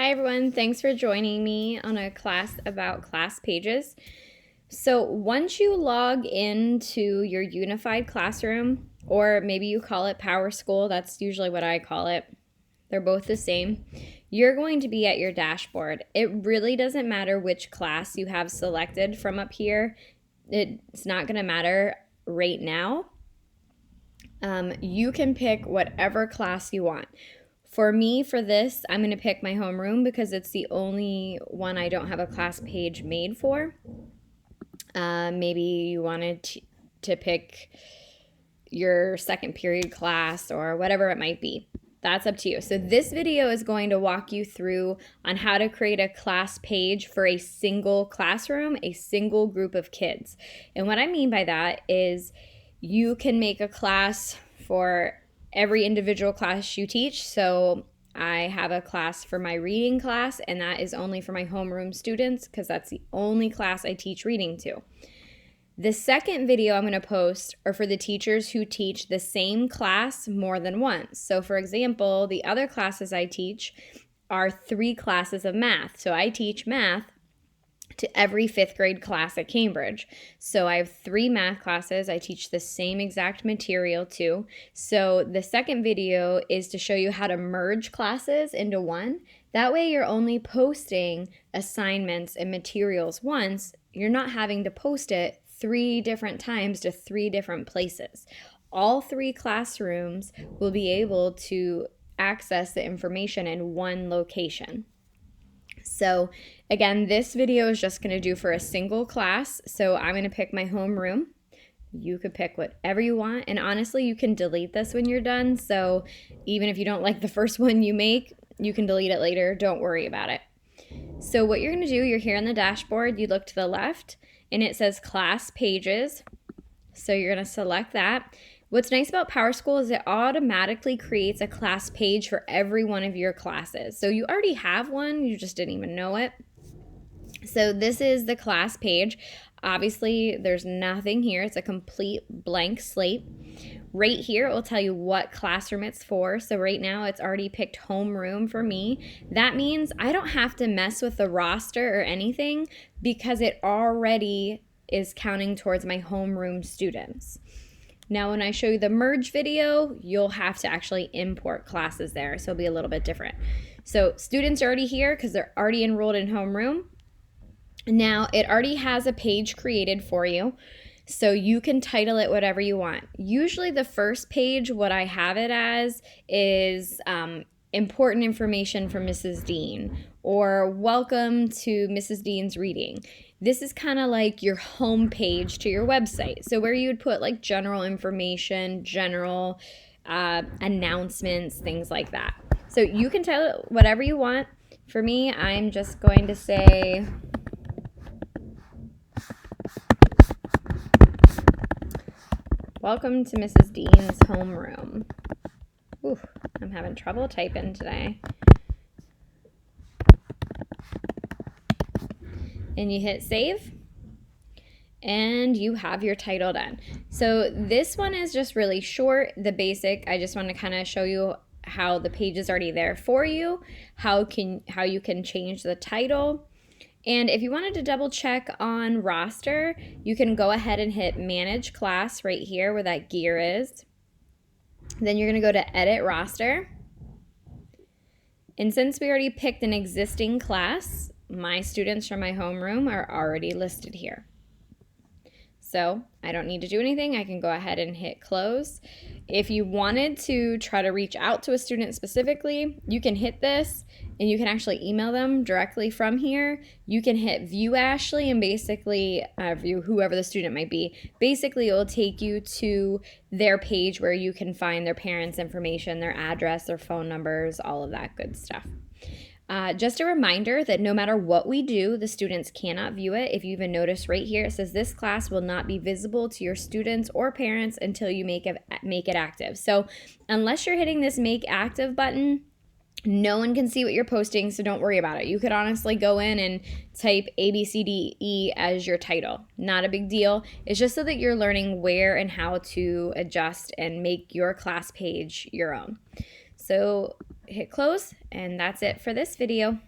Hi everyone, thanks for joining me on a class about class pages. So once you log into your unified classroom, or maybe you call it PowerSchool, that's usually what I call it. They're both the same. You're going to be at your dashboard. It really doesn't matter which class you have selected from up here. It's not going to matter right now. You can pick whatever class you want. For me, for this, I'm going to pick my homeroom because it's the only one I don't have a class page made for. Maybe you wanted to pick your second period class or whatever it might be. That's up to you. So this video is going to walk you through on how to create a class page for a single classroom, a single group of kids. And what I mean by that is you can make a class for every individual class you teach. So I have a class for my reading class, and that is only for my homeroom students because that's the only class I teach reading to. The second video I'm going to post are for the teachers who teach the same class more than once. So for example, the other classes I teach are 3 classes of math. So I teach math to every 5th grade class at Cambridge. So I have 3 math classes I teach the same exact material to. So the second video is to show you how to merge classes into one. That way you're only posting assignments and materials once. You're not having to post it 3 different times to 3 different places. All 3 classrooms will be able to access the information in one location. So again, this video is just going to do for a single class. So I'm going to pick my homeroom. You could pick whatever you want. And honestly, you can delete this when you're done. So even if you don't like the first one you make, you can delete it later. Don't worry about it. So what you're going to do, you're here on the dashboard. You look to the left and it says class pages. So you're going to select that. What's nice about PowerSchool is it automatically creates a class page for every one of your classes. So you already have one, you just didn't even know it. So this is the class page. Obviously, there's nothing here. It's a complete blank slate. Right here, it will tell you what classroom it's for. So right now, it's already picked homeroom for me. That means I don't have to mess with the roster or anything because it already is counting towards my homeroom students. Now, when I show you the merge video, you'll have to actually import classes there, so it'll be a little bit different. So students are already here because they're already enrolled in homeroom. Now, it already has a page created for you, so you can title it whatever you want. Usually the first page, what I have it as is important information from Mrs. Dean or welcome to Mrs. Dean's reading. This is kind of like your home page to your website. So where you would put like general information, general announcements, things like that. So you can tell it whatever you want. For me, I'm just going to say, welcome to Mrs. Dean's homeroom. Ooh, I'm having trouble typing today. And you hit save and you have your title done. So this one is just really short, the basic. I just want to kind of show you how the page is already there for you, how you can change the title. And if you wanted to double check on roster, you can go ahead and hit manage class right here where that gear is. Then you're going to go to edit roster. And since we already picked an existing class, my students from my homeroom are already listed here. So I don't need to do anything. I can go ahead and hit close. If you wanted to try to reach out to a student specifically, you can hit this and you can actually email them directly from here. You can hit view Ashley and basically view whoever the student might be. Basically, it will take you to their page where you can find their parents' information, their address, their phone numbers, all of that good stuff. Just a reminder that no matter what we do, the students cannot view it. If you even notice right here, it says this class will not be visible to your students or parents until you make it active. So unless you're hitting this make active button, no one can see what you're posting, so don't worry about it. You could honestly go in and type ABCDE as your title. Not a big deal. It's just so that you're learning where and how to adjust and make your class page your own. So hit close, and that's it for this video.